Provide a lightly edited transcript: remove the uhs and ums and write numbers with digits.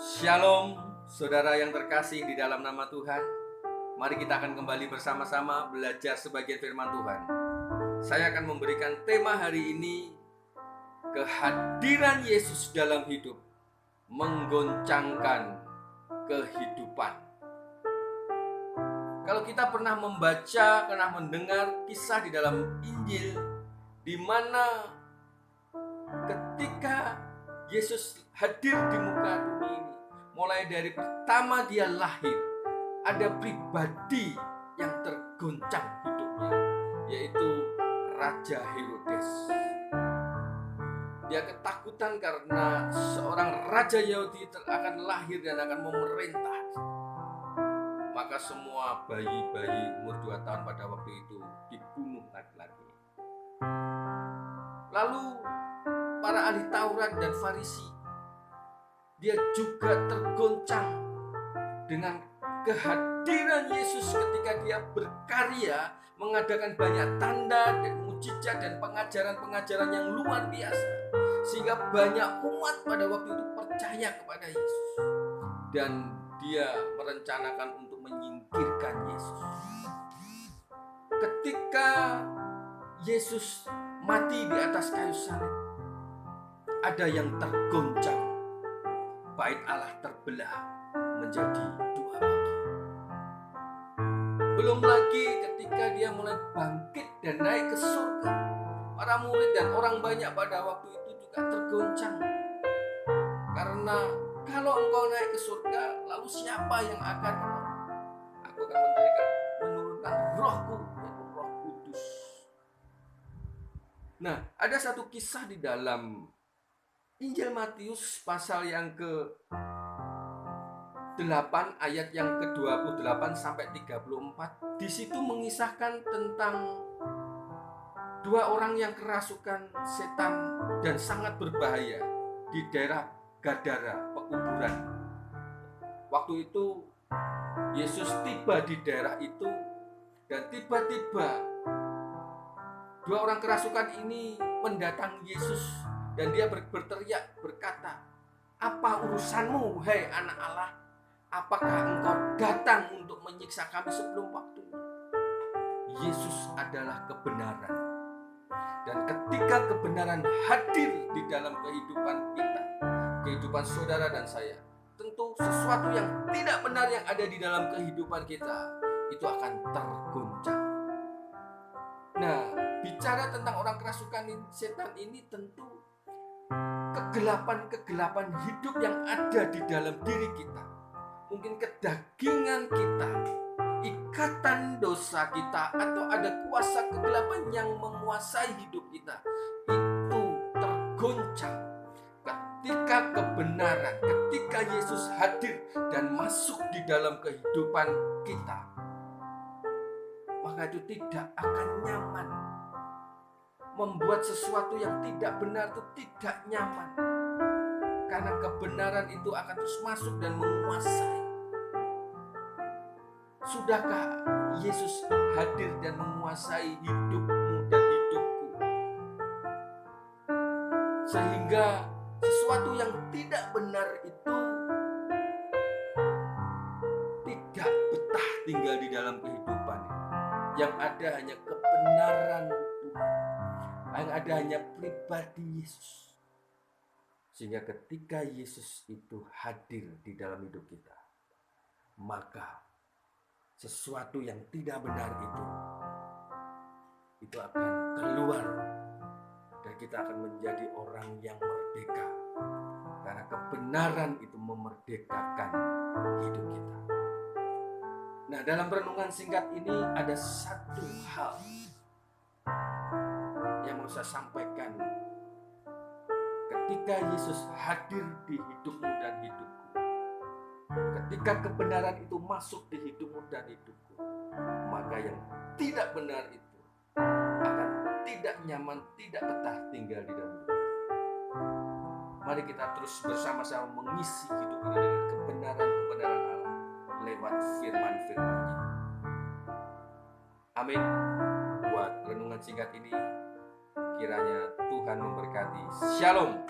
Shalom, saudara yang terkasih di dalam nama Tuhan. Mari kita akan kembali bersama-sama belajar sebagian firman Tuhan. Saya akan memberikan tema hari ini, kehadiran Yesus dalam hidup menggoncangkan kehidupan. Kalau kita pernah membaca, pernah mendengar kisah di dalam Injil, di mana ketika Yesus hadir di muka bumi ini, mulai dari pertama dia lahir, ada pribadi yang tergoncang hidupnya, yaitu Raja Herodes. Dia ketakutan karena seorang raja Yahudi akan lahir dan akan memerintah. Maka semua bayi-bayi umur 2 tahun pada waktu itu dibunuh laki-laki. Lalu para ahli Taurat dan Farisi, dia juga tergoncang dengan kehadiran Yesus ketika dia berkarya, mengadakan banyak tanda dan mujizat dan pengajaran-pengajaran yang luar biasa, sehingga banyak umat pada waktu itu percaya kepada Yesus. Dan dia merencanakan untuk menyingkirkan Yesus. Ketika Yesus mati di atas kayu salib, ada yang tergoncang. Bait Allah terbelah menjadi 2 bagian. Belum lagi ketika dia mulai bangkit dan naik ke surga, para murid dan orang banyak pada waktu itu juga tergoncang. Karena kalau engkau naik ke surga, lalu siapa yang akan menolong? Aku akan menurunkan rohku, yaitu Roh Kudus. Nah, ada satu kisah di dalam Injil Matius pasal yang ke-8 ayat yang ke-28 sampai 34. Di situ mengisahkan tentang 2 orang yang kerasukan setan dan sangat berbahaya di daerah Gadara, pekuburan. Waktu itu Yesus tiba di daerah itu, dan tiba-tiba 2 orang kerasukan ini mendatangi Yesus, dan dia berteriak berkata, "Apa urusanmu, hai anak Allah? Apakah engkau datang untuk menyiksa kami sebelum waktunya?" Yesus adalah kebenaran. Dan ketika kebenaran hadir di dalam kehidupan kita, kehidupan saudara dan saya, tentu sesuatu yang tidak benar yang ada di dalam kehidupan kita itu akan tergoncang. Nah, bicara tentang orang kerasukan setan ini, tentu kegelapan-kegelapan hidup yang ada di dalam diri kita, mungkin kedagingan kita, ikatan dosa kita, atau ada kuasa kegelapan yang menguasai hidup kita, itu tergoncang ketika kebenaran, ketika Yesus hadir dan masuk di dalam kehidupan kita. Maka itu tidak akan nyaman. Membuat sesuatu yang tidak benar itu tidak nyaman, karena kebenaran itu akan terus masuk dan menguasai. Sudahkah Yesus hadir dan menguasai hidupmu dan hidupku, sehingga sesuatu yang tidak benar itu tidak betah tinggal di dalam kehidupan. Yang ada hanya kebenaran Tuhan, yang ada hanya pribadi Yesus. Sehingga ketika Yesus itu hadir di dalam hidup kita, maka sesuatu yang tidak benar itu akan keluar, dan kita akan menjadi orang yang merdeka, karena kebenaran itu memerdekakan hidup kita. Nah, dalam renungan singkat ini ada satu hal yang mau saya sampaikan. Ketika Yesus hadir di hidupmu dan hidupku, ketika kebenaran itu masuk di hidupmu dan hidupku, maka yang tidak benar itu akan tidak nyaman, tidak betah tinggal di dalam hidup. Mari kita terus bersama-sama mengisi hidup ini dengan kebenaran-kebenaran Allah lewat firman-firman-Nya. Amin. Buat renungan singkat ini, kiranya Tuhan memberkati. Shalom.